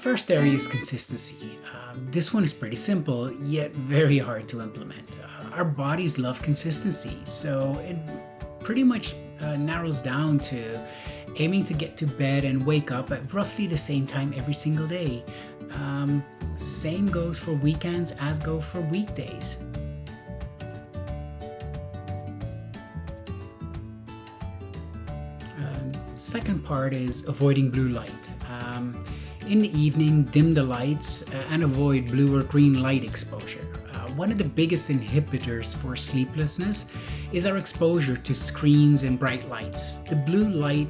first area is consistency. This one is pretty simple, yet very hard to implement. Our bodies love consistency, so it pretty much narrows down to aiming to get to bed and wake up at roughly the same time every single day. Same goes for weekends as go for weekdays. Second part is avoiding blue light. In the evening, dim the lights and avoid blue or green light exposure. One of the biggest inhibitors for sleeplessness is our exposure to screens and bright lights. The blue light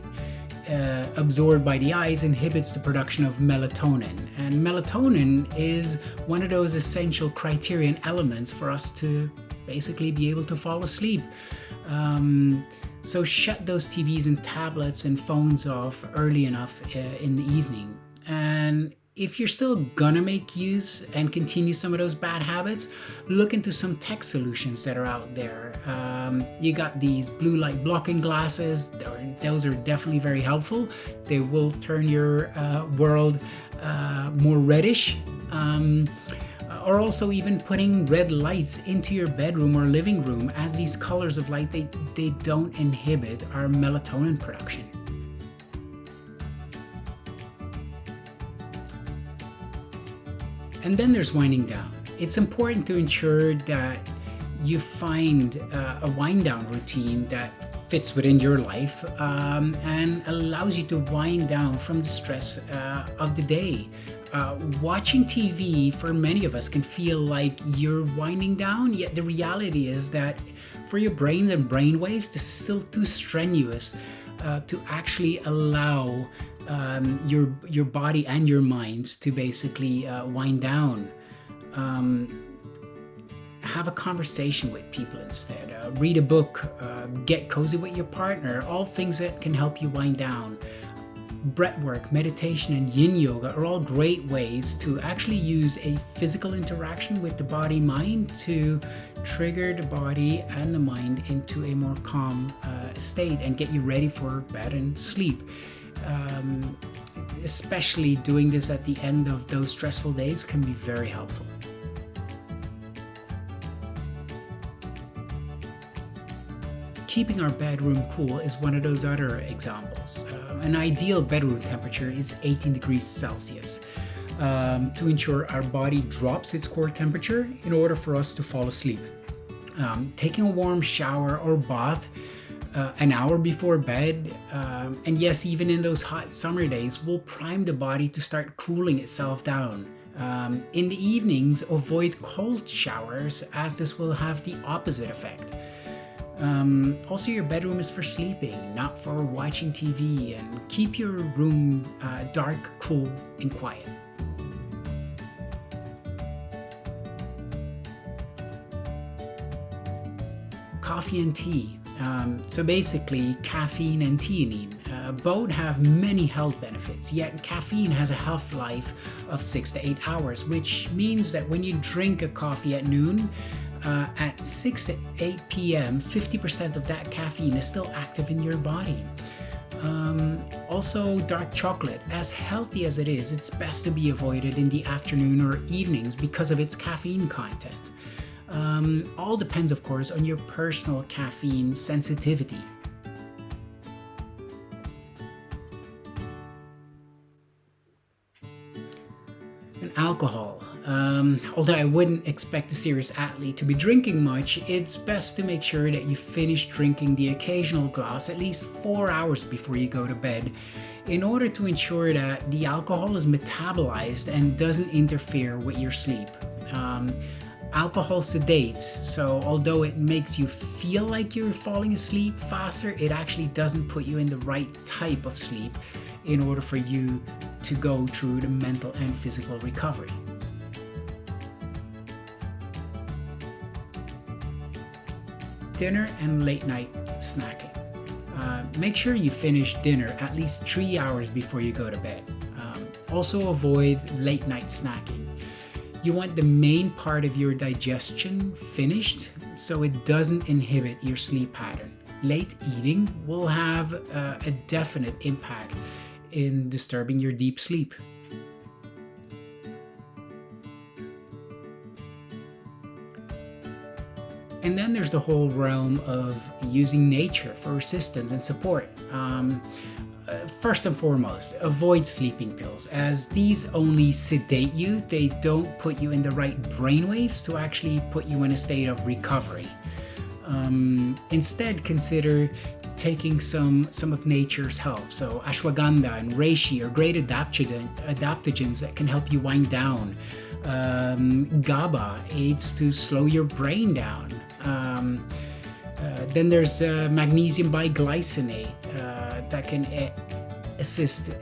absorbed by the eyes inhibits the production of melatonin, and melatonin is one of those essential criterion elements for us to basically be able to fall asleep. So shut those TVs and tablets and phones off early enough in the evening. And if you're still gonna make use and continue some of those bad habits, look into some tech solutions that are out there. You got these blue light blocking glasses. Those are definitely very helpful. They will turn your world more reddish. Or also even putting red lights into your bedroom or living room, as these colors of light, they don't inhibit our melatonin production. And then there's winding down. It's important to ensure that you find a wind down routine that fits within your life and allows you to wind down from the stress of the day. Watching TV for many of us can feel like you're winding down, yet the reality is that for your brains and brain waves, this is still too strenuous to actually allow your body and your mind to basically wind down. Have a conversation with people instead. Read a book, get cozy with your partner, all things that can help you wind down. Breathwork, meditation, and yin yoga are all great ways to actually use a physical interaction with the body-mind to trigger the body and the mind into a more calm state and get you ready for bed and sleep. Especially doing this at the end of those stressful days can be very helpful. Keeping our bedroom cool is one of those other examples. An ideal bedroom temperature is 18 degrees Celsius to ensure our body drops its core temperature in order for us to fall asleep. Taking a warm shower or bath an hour before bed, and yes, even in those hot summer days, will prime the body to start cooling itself down. In the evenings, avoid cold showers, as this will have the opposite effect. Also, your bedroom is for sleeping, not for watching TV, and keep your room dark, cool, and quiet. Coffee and tea. So basically, caffeine and theanine both have many health benefits, yet caffeine has a half-life of 6 to 8 hours, which means that when you drink a coffee at noon, at 6 to 8 p.m., 50% of that caffeine is still active in your body. Also, dark chocolate, as healthy as it is, it's best to be avoided in the afternoon or evenings because of its caffeine content. All depends, of course, on your personal caffeine sensitivity. And alcohol. Although I wouldn't expect a serious athlete to be drinking much, it's best to make sure that you finish drinking the occasional glass at least 4 hours before you go to bed, in order to ensure that the alcohol is metabolized and doesn't interfere with your sleep. Alcohol sedates, so although it makes you feel like you're falling asleep faster, it actually doesn't put you in the right type of sleep in order for you to go through the mental and physical recovery. Dinner and late night snacking. Make sure you finish dinner at least 3 hours before you go to bed. Also avoid late night snacking. You want the main part of your digestion finished so it doesn't inhibit your sleep pattern. Late eating will have a definite impact in disturbing your deep sleep. And then there's the whole realm of using nature for assistance and support. First and foremost, avoid sleeping pills, as these only sedate you. They don't put you in the right brainwaves to actually put you in a state of recovery. Instead, consider taking some of nature's help. So ashwagandha and reishi are great adaptogens that can help you wind down. GABA aids to slow your brain down. Then there's magnesium biglycinate that can assist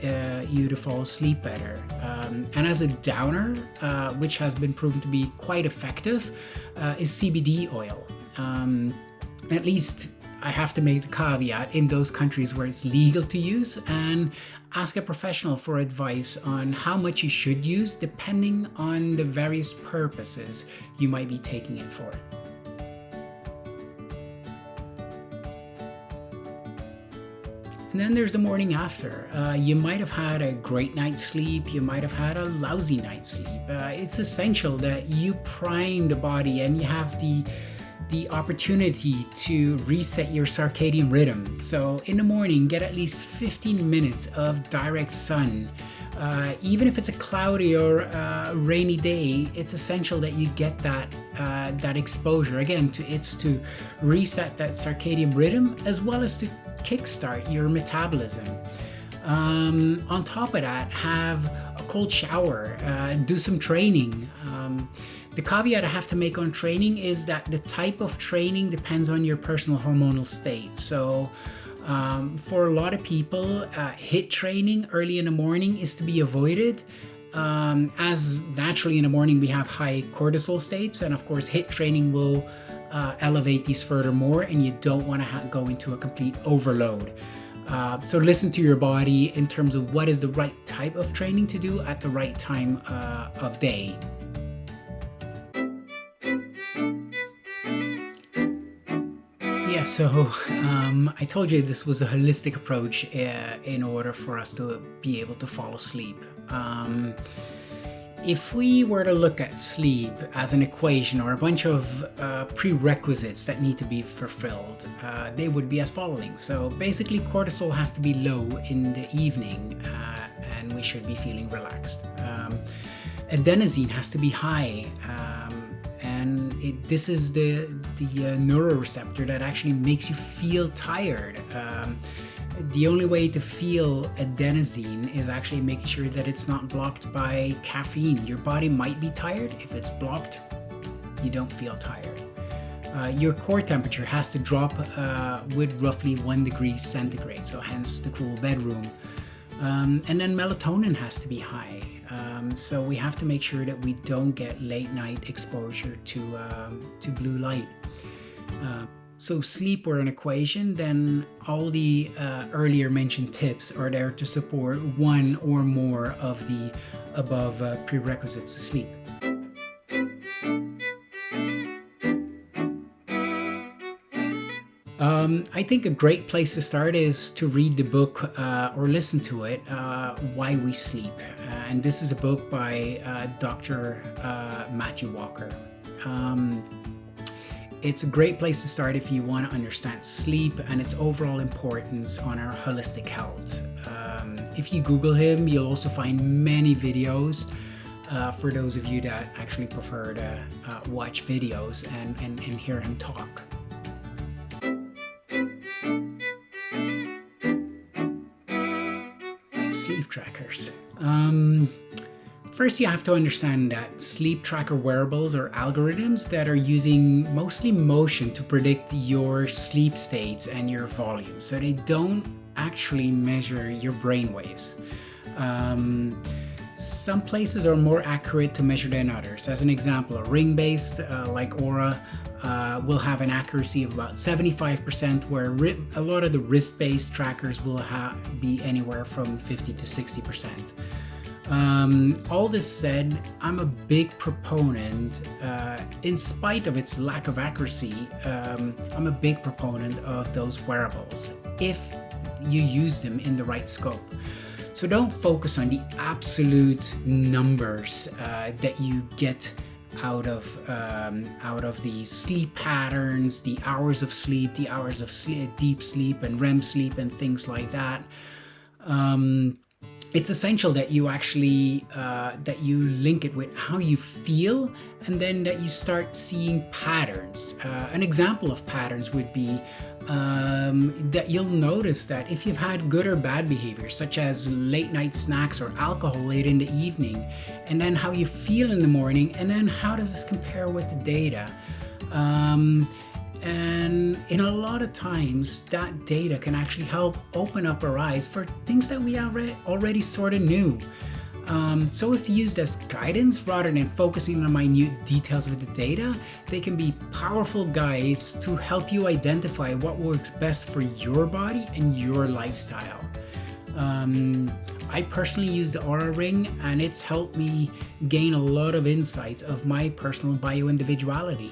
you to fall asleep better. And as a downer, which has been proven to be quite effective, is CBD oil. At least I have to make the caveat in those countries where it's legal to use, and ask a professional for advice on how much you should use depending on the various purposes you might be taking it for. And then there's the morning after. You might have had a great night's sleep, you might have had a lousy night's sleep. It's essential that you prime the body and you have the opportunity to reset your circadian rhythm. So in the morning, get at least 15 minutes of direct sun. Even if it's a cloudy or rainy day, it's essential that you get that exposure. Again, it's to reset that circadian rhythm as well as to kickstart your metabolism. On top of that, have a cold shower, do some training. The caveat I have to make on training is that the type of training depends on your personal hormonal state. So for a lot of people, HIIT training early in the morning is to be avoided, as naturally in the morning we have high cortisol states, and of course HIIT training will elevate these furthermore, and you don't want to go into a complete overload. So listen to your body in terms of what is the right type of training to do at the right time of day. Yeah, so I told you this was a holistic approach in order for us to be able to fall asleep. If we were to look at sleep as an equation or a bunch of prerequisites that need to be fulfilled, they would be as following. So basically, cortisol has to be low in the evening, and we should be feeling relaxed. Adenosine has to be high, and this is the neuroreceptor that actually makes you feel tired. The only way to feel adenosine is actually making sure that it's not blocked by caffeine. Your body might be tired. If it's blocked, you don't feel tired. Your core temperature has to drop with roughly 1 degree centigrade, so hence the cool bedroom. And then melatonin has to be high. So we have to make sure that we don't get late night exposure to blue light. So sleep were an equation, then all the earlier mentioned tips are there to support one or more of the above prerequisites to sleep. I think a great place to start is to read the book or listen to it, Why We Sleep. And this is a book by Dr. Matthew Walker. It's a great place to start if you want to understand sleep and its overall importance on our holistic health. If you Google him, you'll also find many videos for those of you that actually prefer to watch videos and hear him talk. Sleep trackers. First, you have to understand that sleep tracker wearables are algorithms that are using mostly motion to predict your sleep states and your volume. So they don't actually measure your brain waves. Some places are more accurate to measure than others. As an example, a ring-based like Aura will have an accuracy of about 75%, where a lot of the wrist-based trackers will be anywhere from 50 to 60%. All this said, I'm a big proponent, in spite of its lack of accuracy, I'm a big proponent of those wearables if you use them in the right scope. So don't focus on the absolute numbers that you get out of the sleep patterns, the hours of sleep, deep sleep and REM sleep and things like that. It's essential that you actually that you link it with how you feel, and then that you start seeing patterns. An example of patterns would be that you'll notice that if you've had good or bad behaviors, such as late night snacks or alcohol late in the evening, and then how you feel in the morning, and then how does this compare with the data. And in a lot of times, that data can actually help open up our eyes for things that we already sort of knew. So if used as guidance rather than focusing on minute details of the data, they can be powerful guides to help you identify what works best for your body and your lifestyle. I personally use the Aura Ring, and it's helped me gain a lot of insights of my personal bio-individuality.